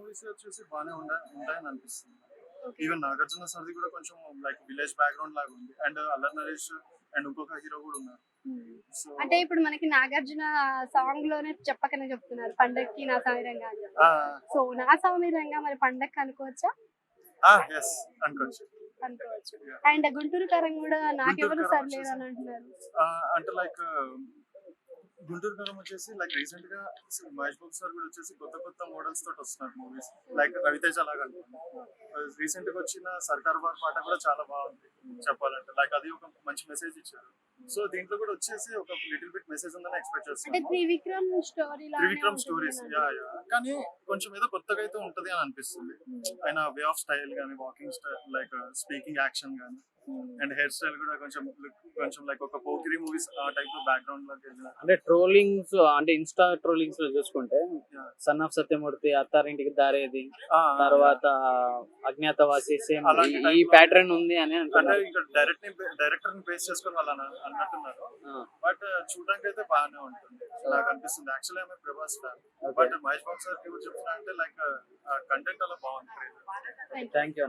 Movies వచ్చేసి బాగానే ఉంటాయని అనిపిస్తుంది. ఓకే. ఈవెన్ నాగార్జున సార్ది కూడా కొంచెం లైక్ విలేజ్ బ్యాక్గ్రౌండ్ లాగా ఉంది. అండ్ అల్లరి నరేష్ అండ్ ఇంకొక హీరో కూడా ఉన్నారు. హ్మ్. సో అంటే ఇప్పుడు మనకి 'నాగార్జున' సాంగ్ లోనే చెప్పకనే చెప్తున్నారు. పండక్కి నా సామిరంగా అని చెప్పి. సో నా సామిరంగా మరి పండక్కి అనుకోవచ్చా? ఎస్ అనుకోవచ్చు. అనుకోవచ్చు. Yeah. అండ్ 'గుంటూరు కారం' కూడా గుంటూరు నాకెవరు కారం సరిలేరు వచ్చేసి అని అంటున్నారు. అంటే లైక్ గుంటూరు కారం వచ్చేసి లైక్ రీసెంట్ గా మహేష్ బాబు సార్ కూడా వచ్చేసి కొత్త కొత్త మోడల్స్ తోటి వస్తున్నారు మూవీస్. లైక్ రవితేజ లాగా రీసెంట్ గా వచ్చిన సర్కార్ వార్ పాట కూడా చాలా బాగుంది చెప్పాలంటే. లైక్ అది ఒక మంచి మెసేజ్ ఇచ్చారు. సో దీంట్లో కూడా వచ్చేసి ఒక లిటిల్ బిట్ మెసేజ్ ఉందని ఎక్స్పెక్ట్ అంటే చేస్తున్నాను. త్రివిక్రమ్ స్టోరీ లానే త్రివిక్రమ్ ఉంటుంది స్టోరీస్ అని యా అంటున్నారు. యా కానీ కొంచెం ఏదో కొత్తగా అయితే ఉంటది అని అనిపిస్తుంది. ఆయన వే ఆఫ్ స్టైల్ గానీ, walking style, like speaking action గానీ అండ్ హెయిర్ స్టైల్ కూడా కొంచెం లైక్ ఒక పోకిరి మూవీస్ ఆ టైప్ లో బ్యాక్గ్రౌండ్ లోకి వెళ్ళిన. అంటే ట్రోలింగ్స్ అంటే ఇన్స్టా ట్రోలింగ్స్ లో చూసుకుంటే Yeah. Son of Satyamurthy, Attarintiki Daredi, ఆ, తర్వాత అజ్ఞాతవాసి సేమ్ అలాంటి ఈ type లో- ప్యాటర్న్ ఉంది అని అంటే అంటున్నారు. ఇంకా డైరెక్టర్ ని బేస్ చేసుకొని వాళ్ళు అన్నట్టున్నారు. ఆ, బట్ చూడడానికి అయితే బాగానే ఉంటుంది నాకు అనిపిస్తుంది. యాక్చువల్లీ ఆమె Prabhas fan. But Mahesh Babu sir కి కూడా చెప్తున్నా అంటే లైక్ కంటెంట్ అలా బాగుంది. Thank you. Thank you.